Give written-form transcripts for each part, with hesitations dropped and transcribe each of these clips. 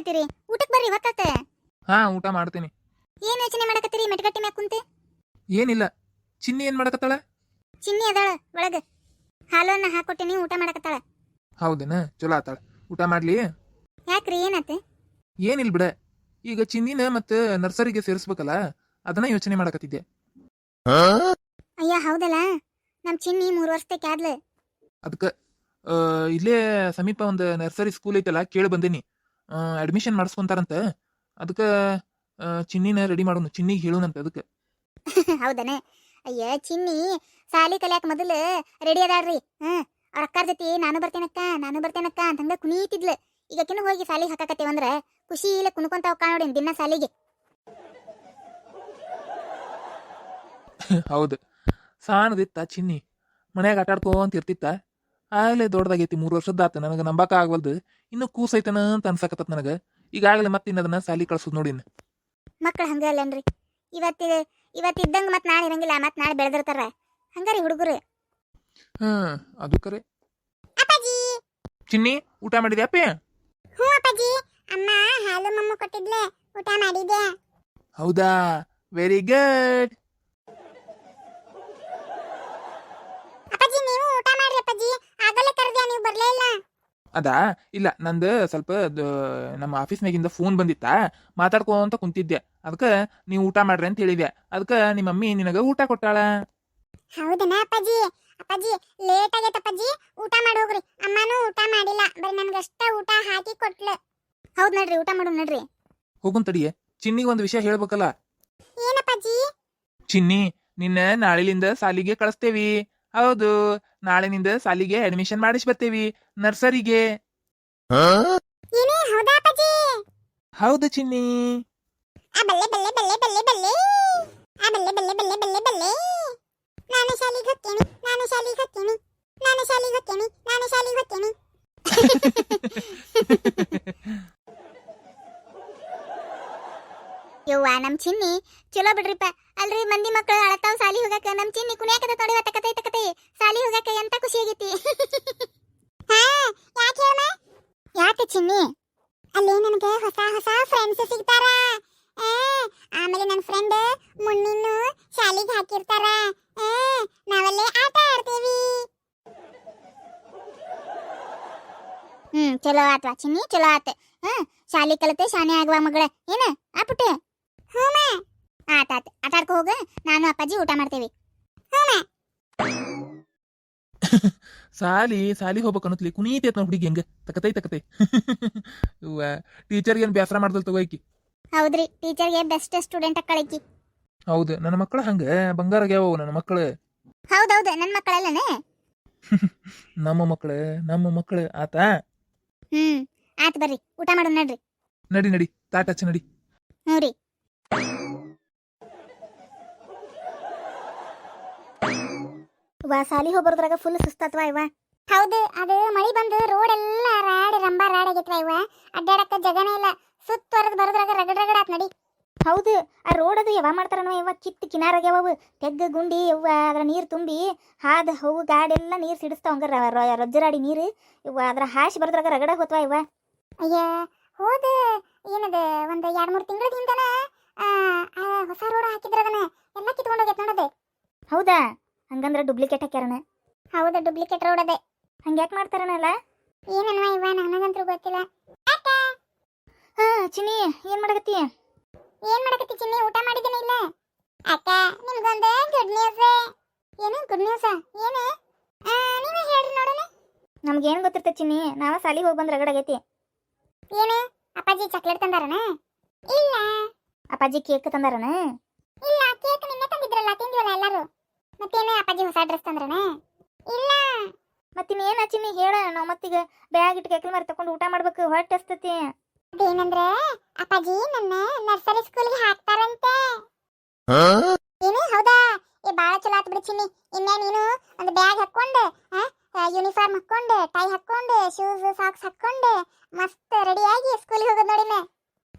ಮಾಡಾಕತ್ತೀರಿ? ಊಟಕ್ಕೆ ಬರ್ರಿ, ಹೊತ್ತಾತ. ಹಾ, ಊಟ ಮಾಡ್ತೀನಿ. ಏನ್ ಯೋಚನೆ ಮಾಡಾಕತ್ತೀರಿ ಮೆಟ್ಗಟ್ಟಿ ಮ್ಯಾಗ ಕುಂತೆ? ಏನಿಲ್ಲ. ಚಿನ್ನಿ ಏನ್ ಮಾಡಕತ್ತಾಳ? ಚಿನ್ನಿ ಅದಾಳ ಒಳಗ, ಹಾಲನ್ನ ಹಾಕೊಟ್ಟಿನಿ, ಊಟ ಮಾಡಾಕತ್ತಾಳ. ಹೌದೇನ? ಚಲೋ ಆತಾಳ. ಊಟ ಮಾಡ್ಲಿ? ಯಾಕ್ರಿ, ಏನಾತ? ಏನಿಲ್ ಬಿಡ. ಈಗ ಚಿನ್ನಿನ ಮತ್ತ ನರ್ಸರಿಗೆ ಸೇರಿಸ್ಬೇಕಲ್ಲ, ಅದನ್ನ ಯೋಚನೆ ಮಾಡಕತ್ತಿದ್ದೆ. ಅಯ್ಯ ಹೌದಲ್ಲ, ನಮ್ ಚಿನ್ನಿ 3 ವರ್ಷಕ್ಕೆ ಆದ್ಲ. ಅದಕ್ಕ ಇಲ್ಲೇ ಸಮೀಪ ಒಂದು ನರ್ಸರಿ ಸ್ಕೂಲ್ ಐತಲ್ಲ, ಕೇಳಿ ಬಂದೇನಿ. ಅಡ್ಮಿಷನ್ ಮಾಡಿಸ್ಕೊಂತಾರಂತ. ಅದಕ್ಕ ಚಿನ್ನಿನ ರೆಡಿ ಮಾಡೋನು, ಚಿನ್ನಿಗೆ ಹೇಳೋಣಂತ. ಅದಕ್ಕೆ ಹೌದನ? ಅಯ್ಯ ಚಿನ್ನಿ ಸಾಲಿ ಕಲಿಯಾಕ ಮೊದಲು ರೆಡಿ ಅದಾಳ್ರಿ. ಅವ್ರ ಅಕ್ಕಾರ ಜೊತೆ ನಾನು ಬರ್ತೇನಕ್ಕ ಅಂತ ಹಂಗ ಕುಣೀತಿದ್ಲ. ಈಗ ಕಿನ್ನು ಹೋಗಿ ಸಾಲಿಗೆ ಹಾಕಾಕತ್ತೇವಂದ್ರ ಖುಷಿ ಇಲ್ಲ ಕುಣ್ಕೊಂತ ಹೋಗ್ಕಾ ನೋಡಿ ದಿನ ಸಾಲಿಗೆ. ಹೌದು, ಸಾಣದಿತ್ತ ಚಿನ್ನಿ. ಮನ್ಯಾಗ ಆಟಾಡ್ಕೊಂತ ಇರ್ತಿತ್ತ. ಆಗ್ಲೇ ದೊಡ್ಡದಾಗೈತಿ, 3 ವರ್ಷದ್ದಾತ. ನನಗೆ ನಂಬಾಕ ಆಗವಲ್ದು. ಇನ್ನು ಕೂಸೈತನ ಅಂತ ಅನ್ಸಕತ್ತ ನನಗ. ಈಗಾಗಲೇ ಮತ್ತೆ ಇನ್ನದನ್ನ ಸಾಲಿ ಕಳ್ಸೋದು ನೋಡಿನ. ಮಕ್ಳು ಹಂಗ ಅಲ್ಲನ್ರಿ, ಇವತ್ತಿದ್ದಂಗ ಮತ್ ನಾಳೆ ಇರಂಗಿಲ್ಲ, ಮತ್ ನಾಳೆ ಬೆಳೆದಿರ್ತಾರ. ಹಂಗಾರಿ ಹುಡುಗರು. ಅದು ಕರೆ. ಅಪ್ಪಾಜಿ, ಚಿನ್ನಿ ಊಟ ಮಾಡಿದ್ಯಾಪೆ? ಹ್ಞೂ ಅಪ್ಪಾಜಿ, ಅಮ್ಮ ಹಾಲು ಮಮ್ಮ ಕೊಟ್ಟಿದ್ಲೆ, ಊಟ ಮಾಡಿದ್ಯಾ? ಹೌದಾ, ವೆರಿ ಗುಡ್. ಅಪ್ಪಾಜಿ ನೀವು ಊಟ ಮಾಡ್ರಿ ಅಪ್ಪಾಜಿ, ಆಗಲೇ ಕರೆದ್ಯಾ, ನೀವು ಬರ್ಲೇ ಇಲ್ಲ. ಅದಾ ಇಲ್ಲ, ನಂದು ಸ್ವಲ್ಪ ನಮ್ಮ ಆಫೀಸ್ನಾಗಿಂದ ಫೋನ್ ಬಂದಿತ್ತ, ಮಾತಾಡ್ಕೊಂತ ಕುಂತಿದ್ದೆ. ಅದಕ್ಕೆ ನೀವು ಊಟ ಮಾಡ್ರಿ ಅಂತ ಹೇಳಿದೆ. ಅದಕ್ಕೆ ನಿಮ್ಮ ಮಮ್ಮಿ ನಿನಗ ಊಟ ಕೊಟ್ಟಾಳ. ಹೌದನ ಅಪ್ಪಾಜಿ? ಅಪ್ಪಾಜಿ ಲೇಟ್ ಆಗೈತೆ ಅಪ್ಪಾಜಿ, ಊಟ ಮಾಡಿ ಹೋಗ್ರಿ. ಅಮ್ಮನೂ ಊಟ ಮಾಡಿಲ್ಲ, ಬರೀ ನನ್ಗಷ್ಟ ಊಟ ಹಾಕಿ ಕೊಟ್ಲು. ಹೌದ್ ನಡ್ರಿ, ಊಟ ಮಾಡು ನಡ್ರಿ. ಹೋಗುನ್ ತಡಿಯೇ, ಚಿನ್ನಿಗೆ ಒಂದು ವಿಷಯ ಹೇಳ್ಬೇಕಲ್ಲ. ಏನಪ್ಪಾಜಿ? ಚಿನ್ನಿ, ನಿನ್ನ ನಾಳಿಲಿಂದ ಸಾಲಿಗೆ ಕಳಿಸ್ತೇವಿ. ಹೌದು, ನಾಳೆನಿಂದ ಸಾಲಿಗೆ ಅಡ್ಮಿಷನ್ ಮಾಡಿಸಿ ಬರ್ತೇವಿ, ನರ್ಸರಿಗೆ. ಏನೇ, ಹೌದಾ ಅಪ್ಪಾಜಿ? ಹೌದು ಚಿನ್ನಿ. ಬಲ್ಲೆ ಬಲ್ಲೆ ಬಲ್ಲೆ ಬಲ್ಲೆ ಬಲ್ಲೆ, ಬಲ್ಲೆ ಬಲ್ಲೆ ಬಲ್ಲೆ ಬಲ್ಲೆ ಬಲ್ಲೆ. ನಾನು ಶಾಲಿಗೆ ಹೋಗ್ತೇನೆ, ನಾನು ಶಾಲಿಗೆ ಹೋಗ್ತೇನೆ, ನಾನು ಶಾಲಿಗೆ ಹೋಗ್ತೇನೆ, ನಾನು ಶಾಲಿಗೆ ಹೋಗ್ತೇನೆ. ಯವ್ವ, ನಮ್ ಚಿನ್ನಿ ಚಲೋ ಬಿಡ್ರಿಪ್ಪ. ಅಲ್ರಿ, ಮಂದಿ ಮಕ್ಕಳು ಅಳತಾವ್ ಸಾಲಿ ಹೋಗಾಕ, ನಮ್ ಚಿನ್ನಿ ಕುಣಿಯಾಕದ ತೊಡಿವ ತಕತೈ ಸಾಲಿ ಹೋಗಾಕ ಎಂತ ಖುಷಿ ಆಗೈತಿ. ಯಾಕೆ ಹೇಳ? ಯಾಕೆ ಚಿನ್ನಿ? ಅಲ್ಲಿ ನನಗೆ ಹೊಸ ಹೊಸ ಫ್ರೆಂಡ್ಸ್ ಸಿಗ್ತಾರ. ಆಮೇಲೆ ನನ್ನ ಫ್ರೆಂಡ್ ಮುನ್ನಿನ್ನು ಶಾಲಿಗೆ ಹಾಕಿರ್ತಾರ. ನಾವಲ್ಲೇ ಆಟ ಆಡ್ತೀವಿ. ಚಲೋ ಆತ್ವಾ ಚಿನ್ನಿ, ಚಲೋ ಆತ. ಶಾಲಿ ಕಲಿತೆ ಶಾನೆ ಆಗುವ ಮಗಳ ಏನ ಆಪುಟ್ಟೆ? ಆತ ಆಟ ಆಡ್ಕೊ ಹೋಗ, ನಾನು ಅಪ್ಪಾಜಿ ಊಟ ಮಾಡ್ತೇವಿ. ಸಾಲಿ ಹೋಗ್ಬೇಕು ಅನ್ನತ್ಲಿ ಕುಣೀತೈತ್ ನೋಡ್ ಹುಡುಗಿ, ಹೆಂಗ ತಕತೈ. ಟೀಚರ್ಗೆ ಏನ್ ಬೇಸರ ಮಾಡ್ದಲ್ ತಗೋಯ್ಕಿ. ಹೌದ್ರಿ, ಟೀಚರ್ಗೆ ಬೆಸ್ಟ್ ಸ್ಟೂಡೆಂಟ್ ಅಕ್ಕಳಕ್ಕಿ. ಹೌದು, ನನ್ನ ಮಕ್ಕಳು ಹಂಗ ಬಂಗಾರಗ್ಯಾವ ನನ್ನ ಮಕ್ಕಳು. ಹೌದೌದು, ನನ್ನ ಮಕ್ಕಳಲ್ಲನೆ. ನಮ್ಮ ಮಕ್ಕಳು ಆತ. ಆತ್ ಬರ್ರಿ, ಊಟ ಮಾಡು ನಡ್ರಿ. ನಡಿ ತಾಟ ಹಚ್ಚ ನಡಿ. ಹ್ಞೂ ರೀ. ಸಾಲಿ ಹೋಗ್ಬರ್ದ್ರಾಗ ಫುಲ್ ಸುಸ್ತಾತ್ವಾ ಇವ. ಹೌದು, ಅದು ಮಳಿ ಬಂದು ರೋಡ್ ಎಲ್ಲ ರಂಬಾ ರಾಡ್ ಆಗೈತ್ವಾ ಇವ. ಅಡ್ಡಾಡಕ್ಕ ಜಗನೇ ಇಲ್ಲ, ಸುತ್ತವರೆದು ಬರೋದ್ರಾಗ ರಗಡ್ ಆತ್ ನಡಿ. ಹೌದು, ಆ ರೋಡ್ ಅದು ಯಾವ ಮಾಡ್ತಾರನವ ಇವ, ಕಿತ್ತು ಕಿನಾರಾಗ್ಯಾವ, ತೆಗ್ಗ ಗುಂಡಿ ಇವ, ಅದ್ರ ನೀರು ತುಂಬಿ ಹಾದ ಹವು ಗಾಡಿ ಎಲ್ಲ ನೀರು ಸಿಡಿಸ್ತಾವ. ಹಂಗಾರ ರಜ್ಜರಾಡಿ ನೀರು ಇವ ಅದ್ರ ಹಾಸಿ ಬರೋದ್ರಾಗ ರಗಡ ಹೋತ್ವಾ ಇವ. ಅಯ್ಯ ಹೋದ ಏನದ ಒಂದು 2-3 ತಿಂಗಳ ಹಿಂದನ ಹೊಸ ರೋಡ್ ಹಾಕಿದ್ರದನ ಎಲ್ಲ ಕಿತ್ಕೊಂಡು ಹೋಗೈತೆ ನೋಡದೆ. ಹೌದಾ? ಹಂಗಂದ್ರ ಡುಪ್ಲಿಕೇಟ್ ಹಾಕ್ಯಾರನ? ಹೌದಾ, ಡುಪ್ಲಿಕೇಟ್ ರೋಡ್ ಅದೇ. ಹಂಗ್ಯಾಕ್ ಮಾಡ್ತಾರನಲ್ಲ ಏನನ್ವಾ ಇವ, ನನಗಂತೂ ಗೊತ್ತಿಲ್ಲ. ಚಿನ್ನಿ ಏನ್ ಮಾಡಕತ್ತಿ? ಚಿನ್ನಿ, ಊಟ ಮಾಡಿದ್ದೇನೆ ಇಲ್ಲ. ಅಕ್ಕ, ನಿಮ್ಗೊಂದು ಗುಡ್ ನ್ಯೂಸ್. ಏನು ಗುಡ್ ನ್ಯೂಸ್? ಏನು? ನೀವೇ ಹೇಳ್ರಿ ನೋಡೋಣ. ನಮ್ಗೇನು ಗೊತ್ತಿರ್ತೈತೆ ಚಿನ್ನಿ, ನಾವ ಸಾಲಿಗೆ ಹೋಗಿ ಬಂದ್ ರಗಡಾಗೈತಿ. ಏನು ಅಪ್ಪಾಜಿ ಚಾಕ್ಲೇಟ್ ತಂದಾರನ? ಇಲ್ಲ. ಅಪ್ಪಾಜಿ ಕೇಕ್ ತಂದಾರನ? ಇಲ್ಲ, ಕೇಕ್ ನಿನ್ನೆ ತಂದಿದ್ರಲ್ಲ, ತಿಂದಿವಲ್ಲ ಎಲ್ಲರೂ. ಮತ್ತೇನು ಅಪ್ಪಾಜಿ ಹೊಸ ಡ್ರೆಸ್ ತಂದ್ರನ? ಇಲ್ಲ. ಮತ್ತಿನ್ನೇನ ಚಿನ್ನಿ ಹೇಳ, ನಾವು ಮತ್ತೀಗ ಬ್ಯಾಗ್ ಇಟ್ಟು ಕೆಕಲ್ ಮಾರಿ ತಕೊಂಡು ಊಟ ಮಾಡ್ಬೇಕು, ಹೊಟ್ಟೆ ಹಸ್ತತಿ. ಅದೇನಂದ್ರೆ ಅಪ್ಪಾಜಿ ನನ್ನ ನರ್ಸರಿ ಸ್ಕೂಲ್ಗೆ ಹಾಕ್ತಾರಂತೆ. ಏನು ಹೌದಾ? ಬಾಳ ಚಲೋ ಆತ್ ಬಿಡು ಚಿನ್ನಿ. ಇನ್ನೇ ನೀನು ಒಂದು ಬ್ಯಾಗ್ ಹಾಕೊಂಡು, ಯೂನಿಫಾರ್ಮ್ ಹಾಕೊಂಡು, ಟೈ ಹಾಕೊಂಡು, ಶೂಸ್ ಸಾಕ್ಸ್ ಹಾಕೊಂಡು ಮಸ್ತ್ ರೆಡಿಯಾಗಿ ಸ್ಕೂಲಿಗೆ ಹೋಗೋದು ನೋಡಿನ.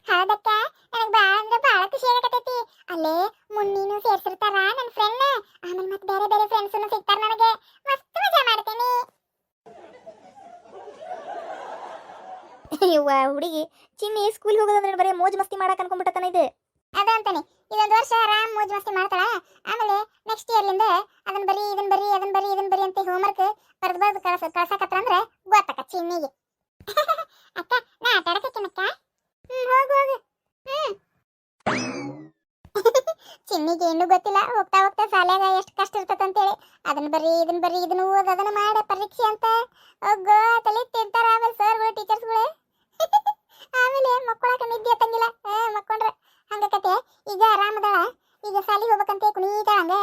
ಹೌದಕ್ಕ, ನನಗೆ ಬಾಳ ಅಂದ್ರೆ ಬಾಳ ಖುಷಿ ಆಗತೈತಿ. ಅಲ್ಲೇ ಮುನ್ನಿನೂ ಸೇರ್ಸಿರ್ತಾರ ನನ್ನ ಫ್ರೆಂಡ್, ಆಮೇಲೆ ಮತ್ತೆ ಬೇರೆ ಬೇರೆ ಫ್ರೆಂಡ್ಸ್ ಸಿಗ್ತಾರ ನನಗೆ. ಮಸ್ತ್ ಮಜಾ ಮಾಡ್ತೀನಿ. ಇವ್ವ ಹುಡುಗಿ ಚಿನ್ನಿ ಸ್ಕೂಲ್ಗೆ ಹೋಗೋದಂದ್ರೆ ಬರೀ ಮೋಜ್ ಮಸ್ತಿ ಮಾಡಕ್ ಅನ್ಕೊಂಡ್ಬಿಟ್ಟತನ ಇದು ಅದ ಅಂತಾನೆ ಇದೊಂದು ವರ್ಷ ಆರಾಮ್ ಮೋಜ್ ಮಸ್ತಿ ಮಾಡ್ತಾಳ ಆಮೇಲೆ ನೆಕ್ಸ್ಟ್ ಇಯರ್ಲಿಂದ ಅದನ್ನ ಬರಿ ಇದನ್ನ ಬರಿ ಅದನ್ನ ಬರಿ ಇದನ್ನ ಬರಿ ಅಂತ ಹೋಮ್ವರ್ಕ್ ಬರ್ದು ಕಳ್ಸಕತ್ರ ಅಂದ್ರೆ ಗೊತ್ತಕ್ಕ ಚಿನ್ನಿಗೆ ಅಕ್ಕ ನಾ ಆಟ ಆಡಕತ್ತೀನಕ್ಕ ಹೋಗು ಹೋಗು ಚಿನ್ನಿಗೆ ಏನು ಗೊತ್ತಿಲ್ಲ ಹೋಗ್ತಾ ಹೋಗ್ತಾ ಶಾಲ್ಯಾಗ ಎಷ್ಟು ಕಷ್ಟ ಇರ್ತದಂತೇಳಿ ಅದನ್ನ ಬರಿ ಇದನ್ನ ಓದ್ ಅದನ್ನ ಮಾಡ ಪರೀಕ್ಷೆ ಅಂತ ಹೋಗೋ ತಲೆ ತಿಂತಾರ ಆಮೇಲೆ ಸರ್ಗಳು ಟೀಚರ್ಸ್ಗಳು ಆಮೇಲೆ ಮಕ್ಕಳಾಕ ನಿದ್ದೆ ಹತ್ತಂಗಿಲ್ಲ ಮಕ್ಕೊಂಡ್ರೆ ಹಂಗ ಕತೆ ಈಗ ಆರಾಮದಾಳ ಈಗ ಸಾಲಿಗೆ ಹೋಗ್ಬೇಕಂತ ಕುಣಿತಾಳ ಹಂಗ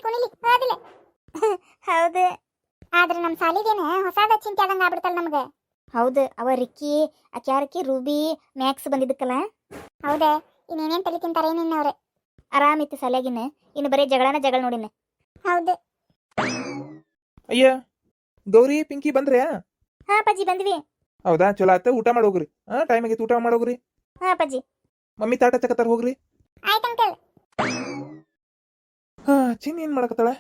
ಕುಣಿಲಿ ಹೋದಿಲ್ಲ ಹೌದು ಆದ್ರೆ ನಮ್ಮ ಸಾಲಿಗೇನ ಹೊಸಾದ ಚಿಂತೆ ಆದಂಗ ಆಗ್ಬಿಡ್ತಲ್ಲ ನಮ್ಗೆ ಹೌದು ಅವ ರಿಕ್ಕಿ ಆಕಿ ರೂಬಿ ಮ್ಯಾಕ್ಸ್ ಬಂದಿದ್ದಕ್ಕಲ್ಲ ಹೌದಾ ಇನ್ನೇನೇನ್ ತಲೆ ತಿಂತಾರೆ ನಿನ್ನವ್ರೆ ಆರಾಮಿತ್ತು ಸಾಲಿಯಾಗಿನ ಇನ್ನು ಬರೀ ಜಗಳ ನೋಡಿನ ಹೌದು ಅಯ್ಯ ಗೌರಿ ಪಿಂಕಿ ಬಂದ್ರೆ ಹಾ ಅಪ್ಪಾಜಿ ಬಂದ್ವಿ ಹೌದಾ ಚಲೋ ಆತ ಊಟ ಮಾಡೋಗ್ರಿ ಟೈಮ್ ಆಗೈತಿ ಊಟ ಮಾಡೋಗ್ರಿ ಹಾ ಅಪ್ಪಾಜಿ ಮಮ್ಮಿ ತಾಟ ಚಕತ್ತಾರ ಹೋಗ್ರಿ ಆಯ್ತು ಅಂಕಲ್ ಚಿನ್ನಿ ಏನ್ ಮಾಡಕತ್ತಾಳ